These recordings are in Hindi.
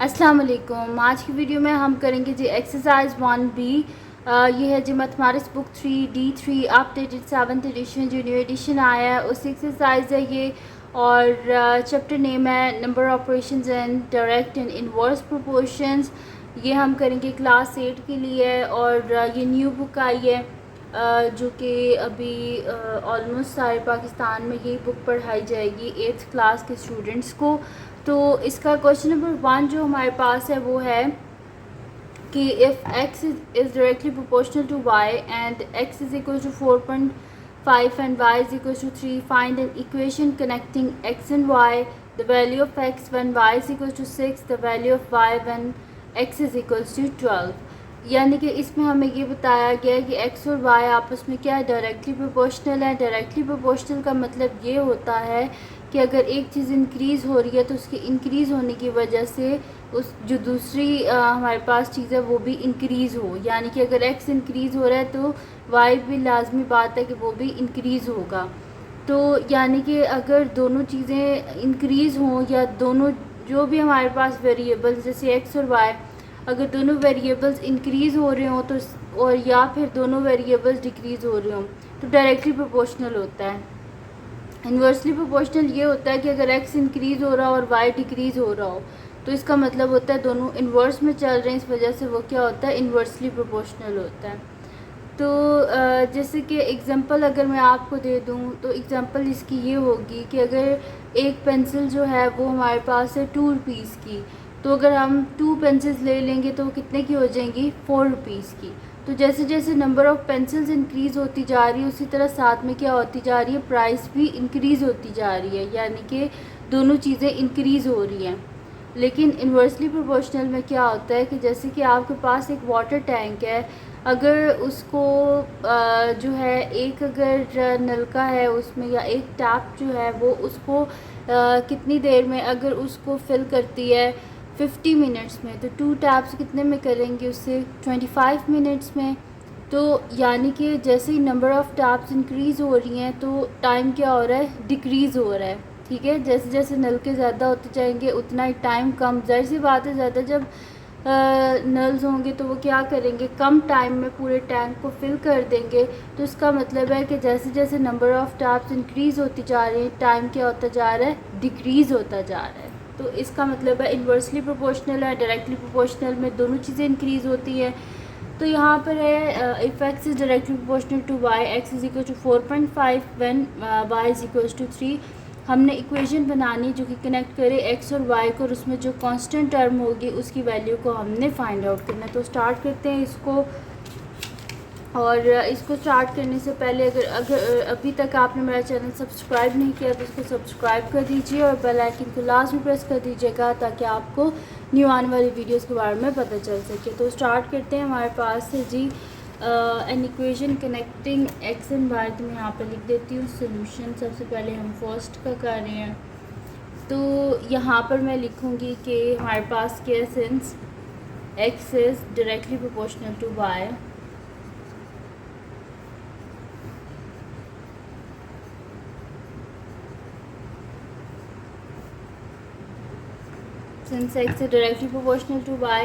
अस्सलाम वालेकुम। आज की वीडियो में हम करेंगे जी एक्सरसाइज 1B। ये है जी mathematics book 3D3 updated 7th edition जो न्यू एडिशन आया है उस एक्सरसाइज है ये। और चैप्टर नेम है number operations and direct and inverse proportions. ये हम करेंगे क्लास 8 के लिए और ये न्यू बुक आई है जो कि अभी ऑलमोस्ट सारे पाकिस्तान में यही बुक पढ़ाई जाएगी 8th क्लास के स्टूडेंट्स को। तो इसका क्वेश्चन नंबर 1 जो हमारे पास है वो है कि if x is directly proportional to y and x is equal to 4.5 and y is equal to 3, find an equation connecting x and y, the value of x when y is equal to 6, the value of y when x is equal to 12। यानी कि इसमें हमें ये बताया गया है कि x और y आपस में क्या है, डायरेक्टली प्रोपोर्शनल है। डायरेक्टली प्रोपोर्शनल का मतलब ये होता है कि अगर एक चीज़ इंक्रीज़ हो रही है तो उसके इंक्रीज़ होने की वजह से उस जो दूसरी हमारे पास चीज़ है वो भी इंक्रीज़ हो। यानी कि अगर x इंक्रीज़ हो रहा है तो y भी लाजमी बात है कि वो भी इंक्रीज़ होगा। तो यानी कि अगर दोनों चीज़ें इंक्रीज़ हों या दोनों जो भी हमारे पास वेरिएबल्स जैसे x और y, अगर दोनों वेरिएबल्स इंक्रीज़ हो रहे हों तो और या फिर दोनों वेरिएबल्स डिक्रीज़ हो रहे हों तो डायरेक्टली प्रोपोर्शनल होता है। इन्वर्सली प्रोपोर्शनल ये होता है कि अगर x इंक्रीज़ हो रहा हो और y डिक्रीज़ हो रहा हो तो इसका मतलब होता है दोनों इन्वर्स में चल रहे हैं, इस वजह से वो क्या होता है, इन्वर्सली प्रोपोर्शनल होता है। तो जैसे कि एग्ज़ाम्पल अगर मैं आपको दे दूं तो एग्ज़ाम्पल इसकी ये होगी कि अगर एक पेंसिल जो है वो हमारे पास है 2 रुपीज़ की, तो अगर हम 2 पेंसिल्स ले लेंगे तो वो कितने की हो जाएंगी, 4 रुपीज़ की। तो जैसे जैसे नंबर ऑफ़ पेंसिल्स इंक्रीज़ होती जा रही है उसी तरह साथ में क्या होती जा रही है, प्राइस भी इंक्रीज़ होती जा रही है। यानी कि दोनों चीज़ें इंक्रीज़ हो रही हैं। लेकिन इन्वर्सली प्रोपोर्शनल में क्या होता है कि जैसे कि आपके पास एक वाटर टैंक है, अगर उसको जो है एक अगर नलका है उसमें या एक टैप जो है वो उसको कितनी देर में अगर उसको फिल करती है 50 मिनट्स में, तो 2 टैप्स कितने में करेंगे उससे 25 मिनट्स में। तो यानी कि जैसे ही नंबर ऑफ़ टैप्स इंक्रीज़ हो रही हैं तो टाइम क्या हो रहा है, डिक्रीज़ हो रहा है। ठीक है, जैसे जैसे नलके ज़्यादा होते जाएंगे उतना ही टाइम कम, ज़ाहिर सी बात है ज़्यादा जब नल्स होंगे तो वो क्या करेंगे, कम टाइम में पूरे टैंक को फिल कर देंगे। तो इसका मतलब है कि जैसे जैसे नंबर ऑफ़ टैप्स इंक्रीज़ होती जा रही है टाइम क्या होता जा रहा है, डिक्रीज़ होता जा रहा है। तो इसका मतलब है इन्वर्सली प्रोपोर्शनल है, डायरेक्टली प्रोपोर्शनल में दोनों चीज़ें इंक्रीज़ होती हैं। तो यहाँ पर है if x is directly proportional to y, x is equal to 4.5 when y is equal to 3। हमने इक्वेशन बनानी जो कि कनेक्ट करे x और y को और उसमें जो कांस्टेंट टर्म होगी उसकी वैल्यू को हमने फाइंड आउट करना है। तो स्टार्ट करते हैं इसको। और इसको स्टार्ट करने से पहले अगर अभी तक आपने मेरा चैनल सब्सक्राइब नहीं किया तो इसको सब्सक्राइब कर दीजिए और बेल आइकन को लास्ट में प्रेस कर दीजिएगा ताकि आपको न्यू आने वाली वीडियोस के बारे में पता चल सके। तो स्टार्ट करते हैं। हमारे पास है जी an equation connecting X and Y. तो मैं यहाँ पर लिख देती हूँ सोल्यूशन। सबसे पहले हम फर्स्ट का कर रहे हैं तो यहाँ पर मैं लिखूँगी कि हमारे पास क्या, since x is directly proportional to y, since x is directly proportional to y,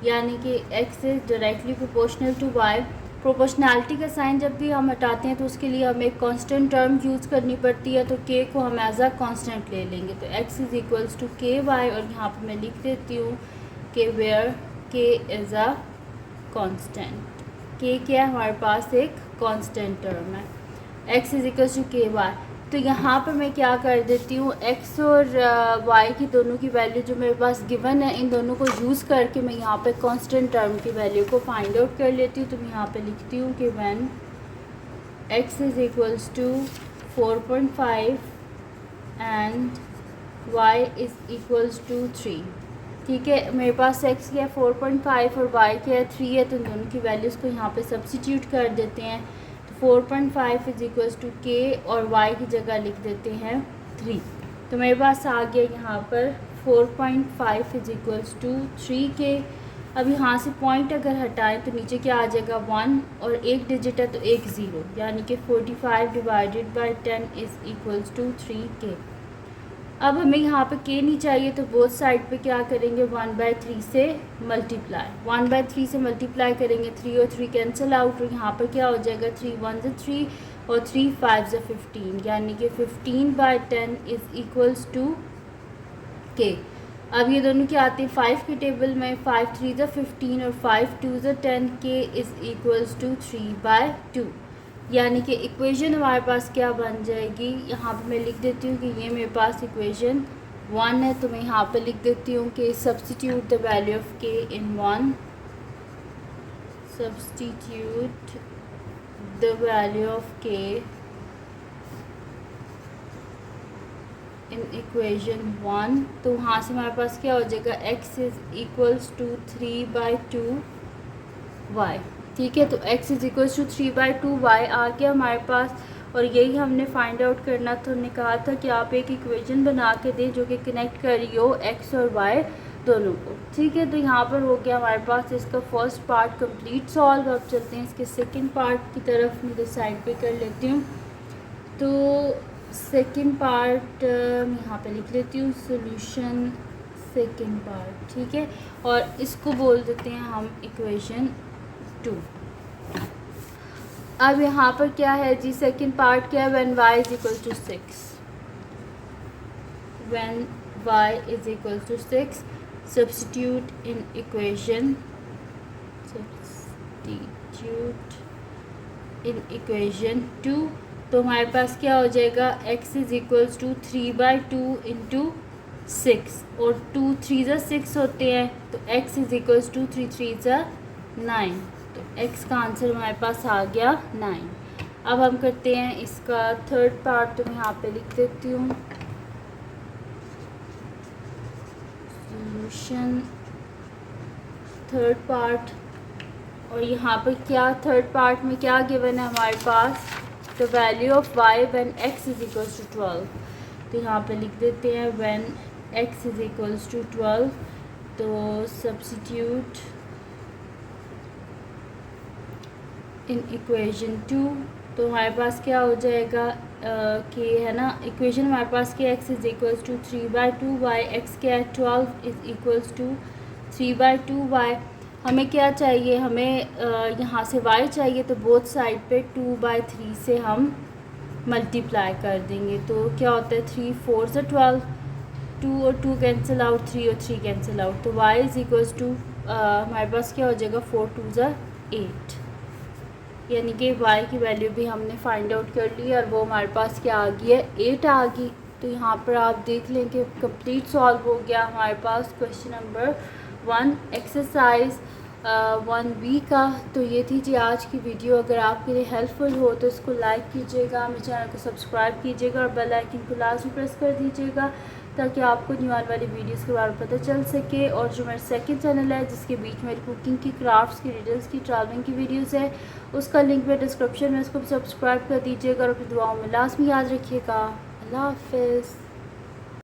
यानी कि x is directly proportional to y। Proportionality का साइन जब भी हम हटाते हैं तो उसके लिए हमें एक कांस्टेंट टर्म यूज़ करनी पड़ती है, तो k को हम एज अ कांस्टेंट ले लेंगे। तो x is equals to ky और यहाँ पर मैं लिख देती हूँ कि where k is a constant. k क्या है, हमारे पास एक कांस्टेंट टर्म है। x is equals to ky। तो यहाँ पर मैं क्या कर देती हूँ, x और y की दोनों की वैल्यू जो मेरे पास गिवन है इन दोनों को यूज़ करके मैं यहाँ पे कांस्टेंट टर्म की वैल्यू को फाइंड आउट कर लेती हूँ। तो मैं यहाँ पे लिखती हूँ कि when x is equals to 4.5 and y is equals to 3। ठीक है, मेरे पास x क्या है 4.5 और y क्या है 3 है, तो इन दोनों की वैल्यूज़ को यहाँ पे सब्सिट्यूट कर देते हैं। 4.5 इज़ इक्वल्स टू k और y की जगह लिख देते हैं 3। तो मेरे पास आ गया यहाँ पर 4.5 इज़ इक्वल्स टू 3k। अब यहाँ से पॉइंट अगर हटाएं तो नीचे क्या आ जाएगा 1 और एक डिजिट है तो एक ज़ीरो, यानी कि 45 divided by 10 is equals to 3k। अब हमें यहाँ पे के नहीं चाहिए तो बोथ साइड पे क्या करेंगे 1/3 से मल्टीप्लाई, 1/3 से मल्टीप्लाई करेंगे, 3 और 3 कैंसिल आउट और यहाँ पर क्या हो जाएगा 3 1 से 3 और 3 5 से 15, यानी कि 15/10 इज़ इक्वल्स टू के। अब ये दोनों क्या आते हैं 5 के टेबल में, 5 3 ज़ा 15 और 5 2 ज़ा 10, के इज़ इक्वल्स टू 3/2, यानी कि इक्वेशन हमारे पास क्या बन जाएगी, यहाँ पे मैं लिख देती हूँ कि ये मेरे पास इक्वेशन 1 है, तो मैं यहाँ पे लिख देती हूँ कि सब्सटीट्यूट द वैल्यू ऑफ के इन 1, सब्सटीट्यूट द वैल्यू ऑफ के इन इक्वेशन 1, तो वहाँ से हमारे पास क्या हो जाएगा x is equals to 3/2y। ठीक है, तो x is equals to 3/2y आ गया हमारे पास, और यही हमने फाइंड आउट करना था। हमने कहा था कि आप एक इक्वेशन बना के दें जो कि कनेक्ट कर रही हो x और y दोनों को। ठीक है, तो यहाँ पर हो गया हमारे पास इसका फर्स्ट पार्ट कंप्लीट सॉल्व। अब चलते हैं इसके सेकंड पार्ट की तरफ, मैं साइड पे कर लेती हूँ। तो सेकंड पार्ट यहाँ पे लिख लेती हूँ सॉल्यूशन सेकंड पार्ट। ठीक है, और इसको बोल देते हैं हम इक्वेशन 2। अब यहाँ पर क्या है जी, सेकंड पार्ट क्या है, when y is equal to 6, when y is equal to 6 substitute in equation, substitute in equation 2, तो हमारे पास क्या हो जाएगा x is equals to 3/2 into 6, और 2 3 ज़ा 6 होते हैं, तो x इज़ इक्वल्स टू 3 3 ज़ा 9, तो x का आंसर हमारे पास आ गया 9। अब हम करते हैं इसका थर्ड पार्ट, तो मैं यहाँ पे लिख देती हूँ सॉल्यूशन थर्ड पार्ट, और यहाँ पर क्या थर्ड पार्ट में क्या गिवन है हमारे पास, the value of y when x is equals to 12, तो यहाँ पे लिख देते हैं when x is equals to 12, तो सब्स्टिट्यूट इन इक्वेशन 2, तो हमारे पास क्या हो जाएगा कि है ना, इक्वेशन हमारे पास कि x is equals to 3/2y, x क्या है 12 इज़ इक्वल्स टू 3/2y। हमें क्या चाहिए, हमें यहाँ से y चाहिए, तो बोथ साइड पे 2/3 से हम मल्टीप्लाई कर देंगे, तो क्या होता है 3 4 से 12, 2 और 2 कैंसिल आउट, 3 और 3 कैंसिल आउट, तो y इज़ इक्वल्स टू हमारे पास क्या हो जाएगा 4 2 ज़ा 8, यानी कि y की वैल्यू भी हमने फाइंड आउट कर ली और वो हमारे पास क्या आ गई है 8 आ गई। तो यहाँ पर आप देख लें कि कंप्लीट सॉल्व हो गया हमारे पास क्वेश्चन नंबर 1 एक्सरसाइज 1B का। तो ये थी जी आज की वीडियो। अगर आपके लिए हेल्पफुल हो तो इसको लाइक कीजिएगा, मेरे चैनल को सब्सक्राइब कीजिएगा और बेल आइकन को लाजमी प्रेस कर दीजिएगा ताकि आपको न्यू आने वाली वीडियोस के बारे में पता चल सके। और जो मेरा सेकंड चैनल है जिसके बीच में कुकिंग की, क्राफ्ट्स की, रिडल्स की, ट्रैवलिंग की वीडियोस है, उसका लिंक मैं डिस्क्रिप्शन में, उसको भी सब्सक्राइब कर दीजिएगा और अपनी दुआओं में लाजमी याद रखिएगा। अल्लाह हाफ़िज़।